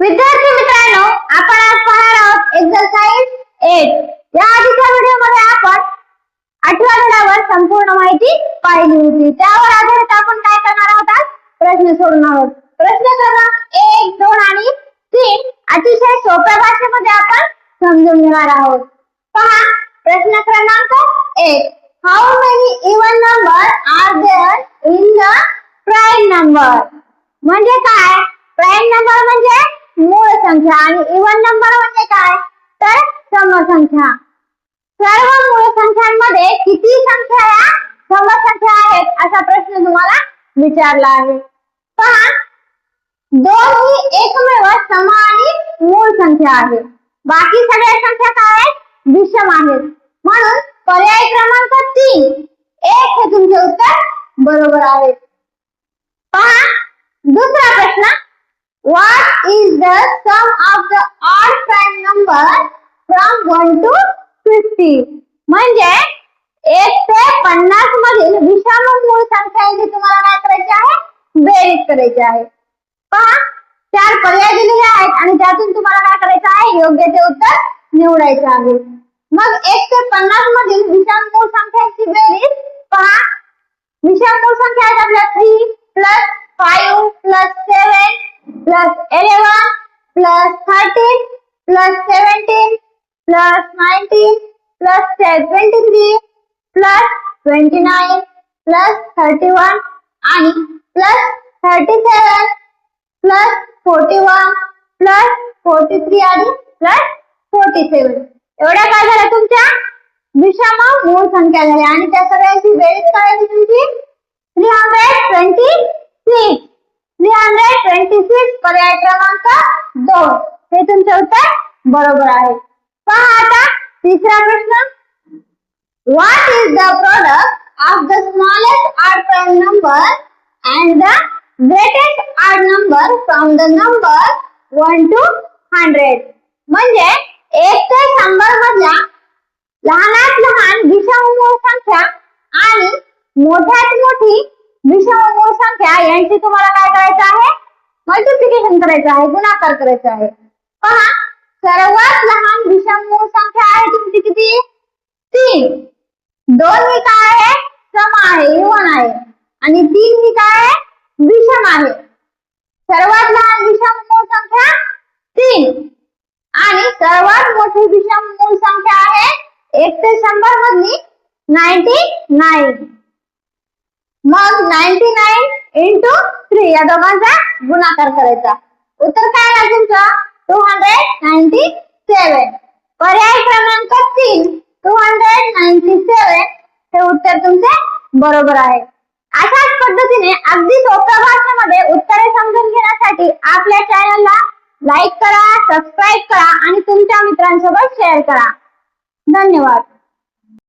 विद्यार्थी मित्रांनो, आपण आज पाहणार आहोत एक्सरसाइज 8। या आधीच्या व्हिडिओमध्ये आपण 8व्या धड्यावर संपूर्ण माहिती पाहिली होती। त्यावर आधारित आपण काय करणार आहोत? आज प्रश्न सोडवणार आहोत। प्रश्न क्रमांक 1, 2 आणि 3 अतिशय सोप्या भाषेमध्ये आपण समजून घेणार आहोत। पहा प्रश्न क्रमांक 1, how many even number are there in the prime number? म्हणजे काय? प्राइम नंबर म्हणजे मूळ संख्या आणि इवन नंबर म्हणजे काय? तर समसंख्या। सर्व मूळ संख्यांमध्ये किती संख्या या समसंख्या आहेत असा प्रश्न तुम्हाला विचारला आहे। पहा, 2 ही एकमेव सम आणि मूळ संख्या आहे। बाकी सगळ्या संख्या काय आहेत? विषम आहेत। म्हणून पर्याय क्रमांक 3 1 हे तुमचे उत्तर बरोबर आहे। पहा दुसरा प्रश्न, What is the sum of the odd prime number from 1 to 50? म्हणजे 1 ते 50 मधील विषम मूळ संख्यांची तुम्हाला काय करायची आहे? बेरीज करायची आहे। पहा 4 पर्याय दिलेले आहेत आणि त्यातून तुम्हाला काय करायचं आहे? योग्य ते उत्तर निवडायचे आहे। मग 1 ते 50 मधील विषम मूळ संख्यांची बेरीज पहा, विषम मूळ संख्या आहेत आपल्या 3 + 5 + 7 + 11 + 13 + 17 + 19 + 23 + 29 + 31 आणि +37 + 41 + 43 आणि +47 एवढ्या काय झाल्या तुमच्या विषम मूळ संख्या झाल्या आणि त्या सगळ्यांची बेरीज करायची तुमची 326 326 पर्याय क्रमांक 2 हे तुमचे उत्तर बरोबर आहे। पहा आता तिसरा प्रश्न, what is the product of the smallest odd prime number and the greatest odd number from the number 1 to 100? म्हणजे 1 ते 100 मधल्या लहानात लहान विषम मूळ संख्या आणि मोठ्यात मोठी विषम मूळ संख्या यांची तुम्हाला काय करायचं आहे? मल्टिप्लिकेशन करायचं आहे, गुणाकार करायचा आहे। पहा सर्वात लहान विषम मूळ संख्या आहे तुमची किती? 3। 2 ही काय आहे? सम आहे, इवन आहे आणि 3 ही काय आहे? विषम आहे। सर्वात लहान विषम मूळ संख्या 3 आणि सर्वात मोठी विषम मूळ संख्या आहे 1 ते 100 मधली 99। मग 99 × 3 या दोघांचा गुणाकार करायचा। उत्तर काय आहे तुमचं? 297। पर्याय क्रमांक 3 297 हे उत्तर तुमचे बरोबर आहे। अशाच पद्धतीने अगदी सोप्या भाषेमध्ये उत्तरे समजून घेण्यासाठी आपल्या चॅनलला लाईक करा, सबस्क्राईब करा आणि तुमच्या मित्रांसोबत शेअर करा। धन्यवाद।